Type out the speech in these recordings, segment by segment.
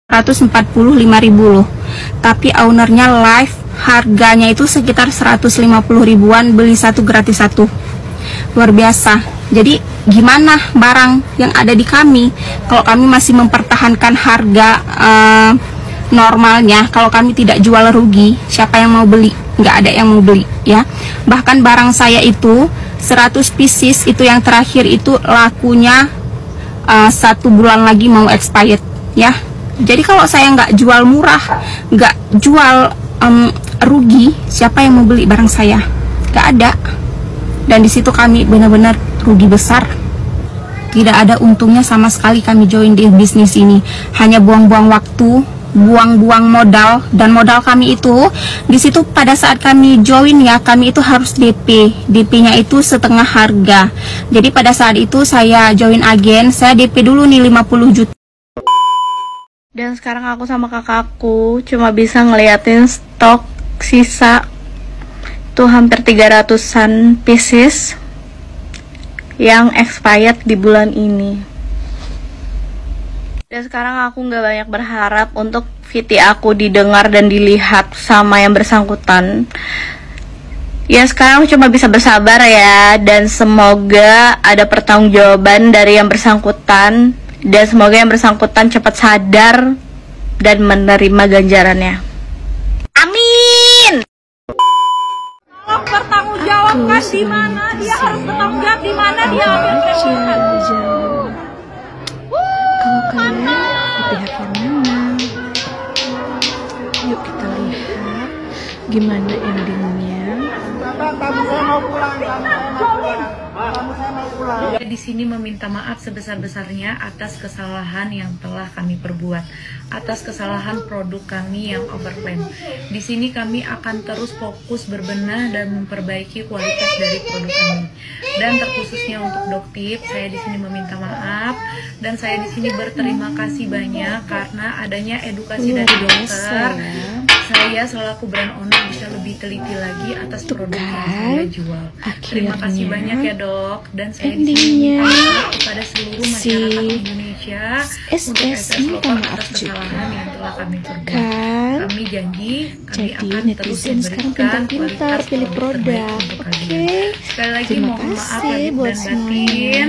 145.000 loh. Tapi ownernya live harganya itu sekitar 150 ribuan, beli satu gratis satu. Luar biasa. Jadi gimana barang yang ada di kami kalau kami masih mempertahankan harga normalnya? Kalau kami tidak jual rugi, siapa yang mau beli? Nggak ada yang mau beli ya. Bahkan barang saya itu 100 pieces itu yang terakhir itu lakunya 1 bulan lagi mau expired ya. Jadi kalau saya nggak jual murah, nggak jual rugi, siapa yang mau beli barang saya? Nggak ada. Dan di situ kami benar-benar rugi besar. Tidak ada untungnya sama sekali kami join di bisnis ini. Hanya buang-buang waktu, buang-buang modal. Dan modal kami itu di situ pada saat kami join ya, kami itu harus DP. DP-nya itu setengah harga. Jadi pada saat itu saya join agen, saya DP dulu nih 50 juta. Dan sekarang aku sama kakakku cuma bisa ngeliatin stok sisa tuh hampir 300-an pieces yang expired di bulan ini. Dan sekarang aku nggak banyak berharap untuk VT aku didengar dan dilihat sama yang bersangkutan. Ya sekarang aku cuma bisa bersabar ya, dan semoga ada pertanggungjawaban dari yang bersangkutan. Dan semoga yang bersangkutan cepat sadar dan menerima ganjarannya. Amin. Kalau bertanggungjawabkan di mana dia harus bertanggung jawab, di mana dia ambil keputusan. Kalau kalian di pihak yang mana? Yuk kita lihat gimana endingnya. Di sini meminta maaf sebesar-besarnya atas kesalahan yang telah kami perbuat, atas kesalahan produk kami yang overclaim. Di sini kami akan terus fokus berbenah dan memperbaiki kualitas dari produk kami. Dan terkhususnya untuk Doktif, saya di sini meminta maaf dan saya di sini berterima kasih banyak karena adanya edukasi dari dokter. Saya selaku brand owner bisa lebih teliti lagi atas produk yang saya jual. Terima kasih banyak ya dok. Dan saya di sini minta maaf kepada seluruh masyarakat Indonesia untuk SS Lokal atas kesalahan yang telah kami perbuat. Kami janji kami akan terus memberikan kualitas pilih produk. Oke. Sekali lagi mohon maaf lahir dan batin.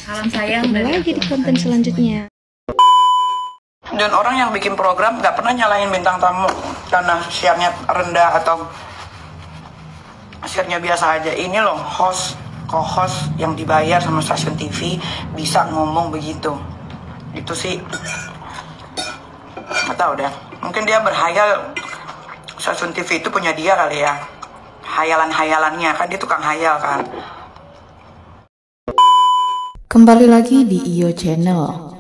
Salam sayang dari lagi di konten selanjutnya. Dan orang yang bikin program nggak pernah nyalahin bintang tamu karena share-nya rendah atau share-nya biasa aja. Ini loh co-host yang dibayar sama stasiun TV bisa ngomong begitu. Itu sih nggak tahu deh. Mungkin dia berhayal stasiun TV itu punya dia kali ya. Hayalan-hayalannya kan, dia tukang hayal kan. Kembali lagi di IO Channel.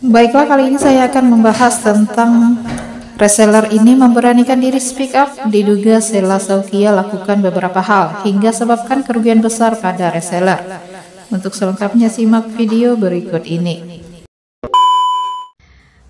Baiklah, kali ini saya akan membahas tentang reseller ini memberanikan diri speak up. Diduga Sheila Saukia lakukan beberapa hal hingga sebabkan kerugian besar pada reseller. Untuk selengkapnya simak video berikut ini.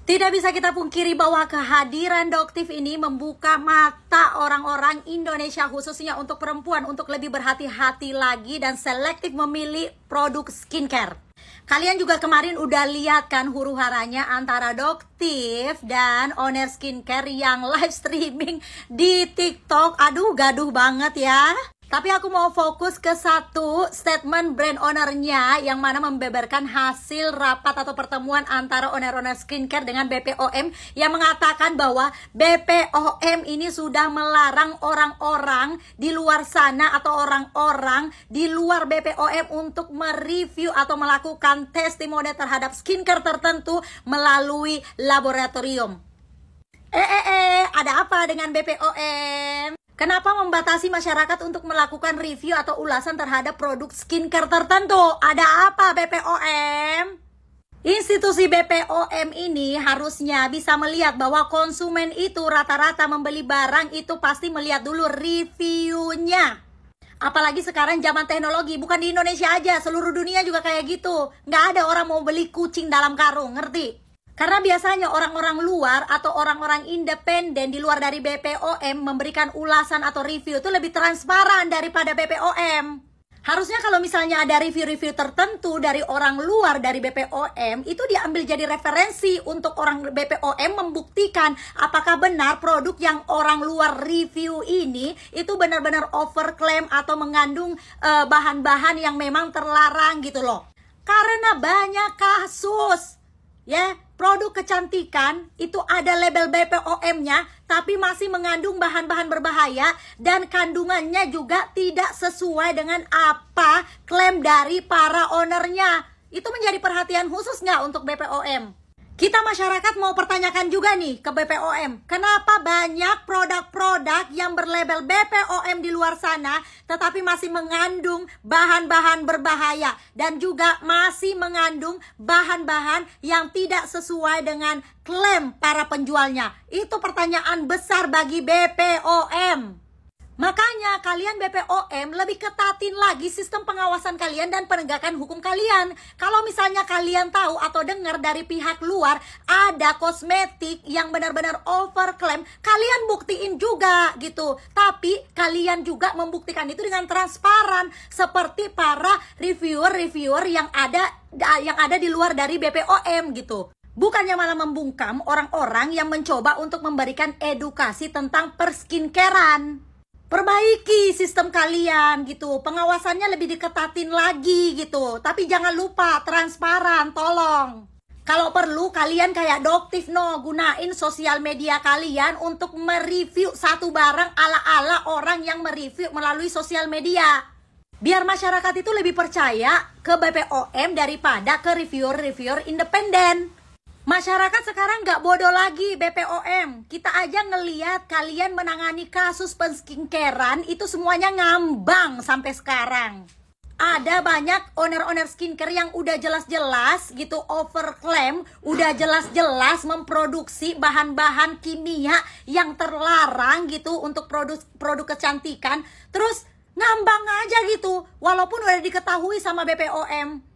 Tidak bisa kita pungkiri bahwa kehadiran Doktif ini membuka mata orang-orang Indonesia khususnya untuk perempuan untuk lebih berhati-hati lagi dan selektif memilih produk skincare. Kalian juga kemarin udah lihat kan huru-haranya antara Doktif dan Owner Skincare yang live streaming di TikTok. Aduh, gaduh banget ya. Tapi aku mau fokus ke satu statement brand ownernya yang mana membeberkan hasil rapat atau pertemuan antara owner-owner skincare dengan BPOM yang mengatakan bahwa BPOM ini sudah melarang orang-orang di luar sana atau orang-orang di luar BPOM untuk mereview atau melakukan testimoni terhadap skincare tertentu melalui laboratorium. Ada apa dengan BPOM? Kenapa membatasi masyarakat untuk melakukan review atau ulasan terhadap produk skincare tertentu? Ada apa BPOM? Institusi BPOM ini harusnya bisa melihat bahwa konsumen itu rata-rata membeli barang itu pasti melihat dulu reviewnya. Apalagi sekarang zaman teknologi, bukan di Indonesia aja, seluruh dunia juga kayak gitu. Nggak ada orang mau beli kucing dalam karung, ngerti? Karena biasanya orang-orang luar atau orang-orang independen di luar dari BPOM memberikan ulasan atau review itu lebih transparan daripada BPOM. Harusnya kalau misalnya ada review-review tertentu dari orang luar dari BPOM, itu diambil jadi referensi untuk orang BPOM membuktikan apakah benar produk yang orang luar review ini itu benar-benar overclaim atau mengandung bahan-bahan yang memang terlarang gitu loh. Karena banyak kasus ya, produk kecantikan itu ada label BPOM-nya tapi masih mengandung bahan-bahan berbahaya dan kandungannya juga tidak sesuai dengan apa klaim dari para ownernya. Itu menjadi perhatian khusus nggak untuk BPOM? Kita masyarakat mau pertanyakan juga nih ke BPOM, kenapa banyak produk-produk yang berlabel BPOM di luar sana tetapi masih mengandung bahan-bahan berbahaya dan juga masih mengandung bahan-bahan yang tidak sesuai dengan klaim para penjualnya. Itu pertanyaan besar bagi BPOM. Makanya kalian BPOM lebih ketatin lagi sistem pengawasan kalian dan penegakan hukum kalian. Kalau misalnya kalian tahu atau dengar dari pihak luar ada kosmetik yang benar-benar overclaim, kalian buktiin juga gitu. Tapi kalian juga membuktikan itu dengan transparan seperti para reviewer-reviewer yang ada di luar dari BPOM gitu. Bukannya malah membungkam orang-orang yang mencoba untuk memberikan edukasi tentang perskincarean. Perbaiki sistem kalian gitu, pengawasannya lebih diketatin lagi gitu. Tapi jangan lupa transparan, tolong. Kalau perlu kalian kayak Doktif gunain sosial media kalian untuk mereview satu barang ala-ala orang yang mereview melalui sosial media. Biar masyarakat itu lebih percaya ke BPOM daripada ke reviewer-reviewer independen. Masyarakat sekarang nggak bodoh lagi BPOM. Kita aja ngeliat kalian menangani kasus penskincarean itu semuanya ngambang sampai sekarang. Ada banyak owner-owner skincare yang udah jelas-jelas gitu overclaim, udah jelas-jelas memproduksi bahan-bahan kimia yang terlarang gitu untuk produk kecantikan. Terus ngambang aja gitu, walaupun udah diketahui sama BPOM.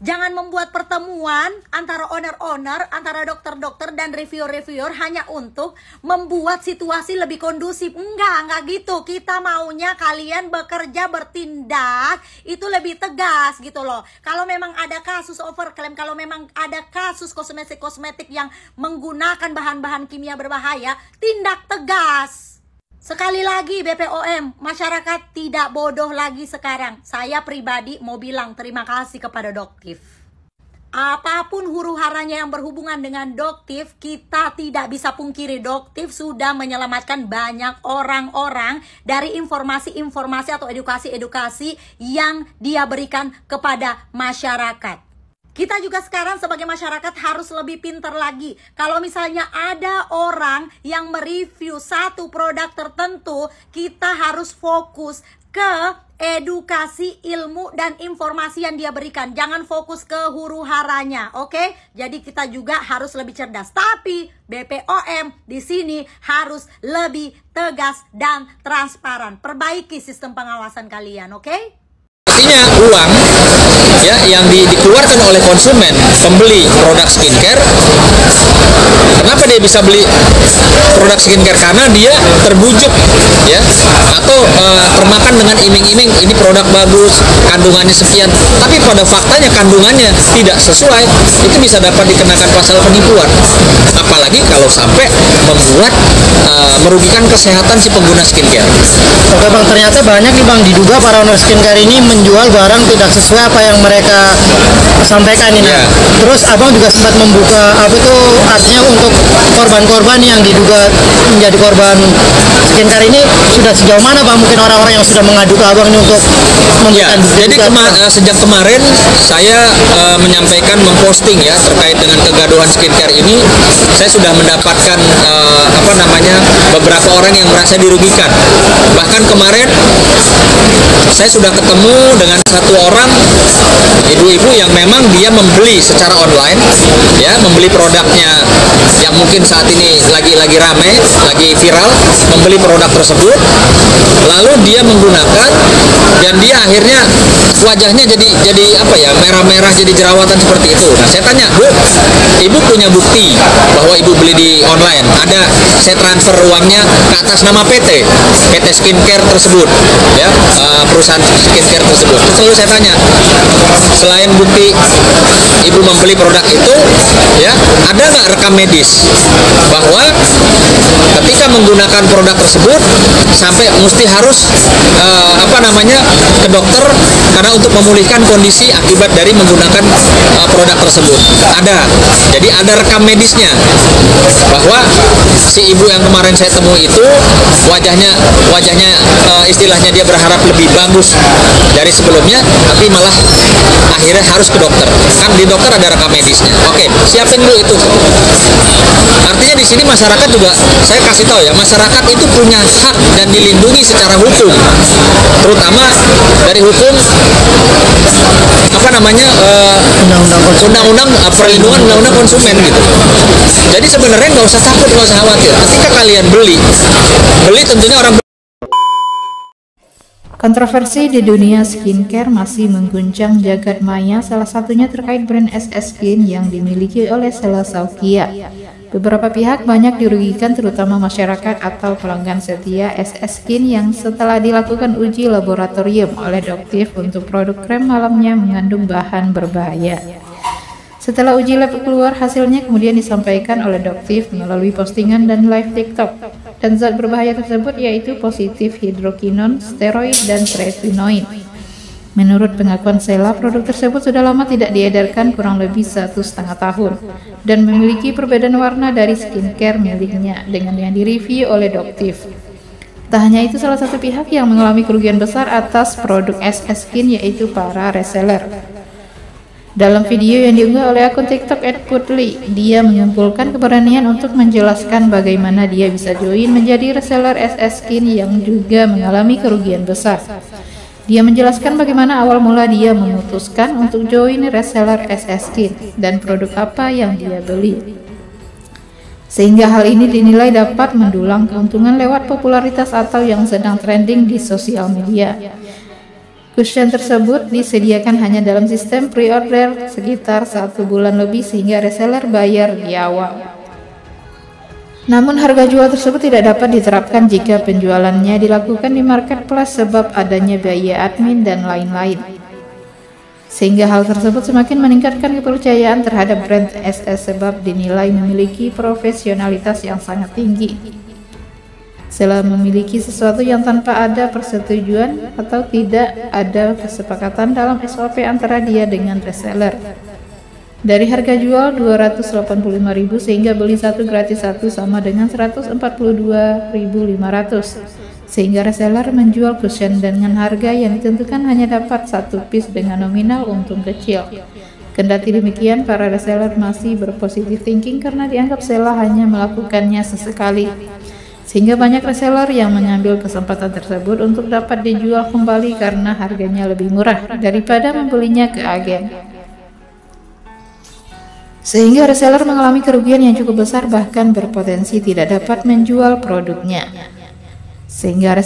Jangan membuat pertemuan antara owner-owner, antara dokter-dokter dan reviewer-reviewer hanya untuk membuat situasi lebih kondusif. Enggak gitu. Kita maunya kalian bekerja, bertindak itu lebih tegas gitu loh. Kalau memang ada kasus overclaim, kalau memang ada kasus kosmetik-kosmetik yang menggunakan bahan-bahan kimia berbahaya, tindak tegas. Sekali lagi BPOM, masyarakat tidak bodoh lagi sekarang. Saya pribadi mau bilang terima kasih kepada Doktif. Apapun huru-haranya yang berhubungan dengan Doktif, kita tidak bisa pungkiri Doktif sudah menyelamatkan banyak orang-orang dari informasi-informasi atau edukasi-edukasi yang dia berikan kepada masyarakat. Kita juga sekarang sebagai masyarakat harus lebih pintar lagi. Kalau misalnya ada orang yang mereview satu produk tertentu, kita harus fokus ke edukasi, ilmu, dan informasi yang dia berikan. Jangan fokus ke huru-haranya, oke? Jadi kita juga harus lebih cerdas. Tapi BPOM di sini harus lebih tegas dan transparan. Perbaiki sistem pengawasan kalian, oke? Artinya uang ya yang dikeluarkan oleh konsumen pembeli produk skincare, kenapa dia bisa beli produk skincare? Karena dia terbujuk ya, atau termakan dengan iming-iming ini produk bagus, kandungannya sekian, tapi pada faktanya kandungannya tidak sesuai, itu bisa dapat dikenakan pasal penipuan. Apalagi kalau sampai membuat merugikan kesehatan si pengguna skincare. Oke bang, ternyata banyak nih bang, diduga para owner skincare ini menjual barang tidak sesuai apa yang mereka sampaikan ini. Yeah. Terus abang juga sempat membuka apa itu artinya untuk korban-korban yang diduga menjadi korban skincare ini sudah sejauh mana bang? Mungkin orang-orang yang sudah mengadu ke abang ini untuk memberikan. Jadi sejak kemarin saya menyampaikan, memposting ya terkait dengan kegaduhan skincare ini, saya sudah mendapatkan beberapa orang yang merasa dirugikan. Bahkan kemarin saya sudah ketemu dengan satu orang ibu-ibu yang memang dia membeli secara online ya, membeli produknya yang mungkin saat ini lagi rame, lagi viral, membeli produk tersebut, lalu dia menggunakan dan dia akhirnya wajahnya jadi apa ya, merah-merah, jadi jerawatan seperti itu. Nah, saya tanya, Bu, Ibu punya bukti bahwa Ibu beli di online? Ada, saya transfer uangnya ke atas nama PT skincare tersebut, ya, perusahaan skincare tersebut. Terus lalu saya tanya, selain bukti Ibu membeli produk itu, ya, ada nggak rekam medis bahwa ketika menggunakan produk tersebut sampai mesti harus ke dokter karena untuk memulihkan kondisi akibat dari menggunakan produk tersebut? Ada. Jadi ada rekam medisnya bahwa si ibu yang kemarin saya temui itu wajahnya istilahnya dia berharap lebih bagus dari sebelumnya, tapi malah akhirnya harus ke dokter. Kan di dokter ada rekam medisnya. Oke, siapin dulu itu. Artinya di sini masyarakat juga, saya kasih tahu ya, masyarakat itu punya hak dan dilindungi secara hukum, terutama dari hukum undang-undang perlindungan undang-undang konsumen gitu. Jadi sebenarnya nggak usah takut, nggak usah khawatir. Ketika kalian beli tentunya orang. Kontroversi di dunia skincare masih mengguncang jagat maya, salah satunya terkait brand SS Skin yang dimiliki oleh Sela Saukia. Beberapa pihak banyak dirugikan, terutama masyarakat atau pelanggan setia SS Skin yang setelah dilakukan uji laboratorium oleh Doktif untuk produk krem malamnya mengandung bahan berbahaya. Setelah uji lab keluar, hasilnya kemudian disampaikan oleh Doktif melalui postingan dan live TikTok. Dan zat berbahaya tersebut yaitu positif hidrokinon, steroid, dan tretinoin. Menurut pengakuan Sela, produk tersebut sudah lama tidak diedarkan, kurang lebih 1,5 tahun, dan memiliki perbedaan warna dari skincare miliknya dengan yang direview oleh Doktif. Tak hanya itu, salah satu pihak yang mengalami kerugian besar atas produk SS Skin yaitu para reseller. Dalam video yang diunggah oleh akun TikTok @putli, dia mengumpulkan keberanian untuk menjelaskan bagaimana dia bisa join menjadi reseller SS Skin yang juga mengalami kerugian besar. Dia menjelaskan bagaimana awal mula dia memutuskan untuk join reseller SS Skin dan produk apa yang dia beli. Sehingga hal ini dinilai dapat mendulang keuntungan lewat popularitas atau yang sedang trending di sosial media. Cushion tersebut disediakan hanya dalam sistem pre-order sekitar 1 bulan lebih sehingga reseller bayar di awal. Namun harga jual tersebut tidak dapat diterapkan jika penjualannya dilakukan di marketplace sebab adanya biaya admin dan lain-lain. Sehingga hal tersebut semakin meningkatkan kepercayaan terhadap brand SS sebab dinilai memiliki profesionalitas yang sangat tinggi. Sela memiliki sesuatu yang tanpa ada persetujuan atau tidak ada kesepakatan dalam SOP antara dia dengan reseller. Dari harga jual 285.000 sehingga beli satu gratis satu sama dengan 142.500. Sehingga reseller menjual cushion dengan harga yang ditentukan hanya dapat 1 piece dengan nominal untung kecil. Kendati demikian, para reseller masih berpositif thinking karena dianggap Sela hanya melakukannya sesekali. Sehingga banyak reseller yang mengambil kesempatan tersebut untuk dapat dijual kembali karena harganya lebih murah daripada membelinya ke agen. Sehingga reseller mengalami kerugian yang cukup besar bahkan berpotensi tidak dapat menjual produknya. Sehingga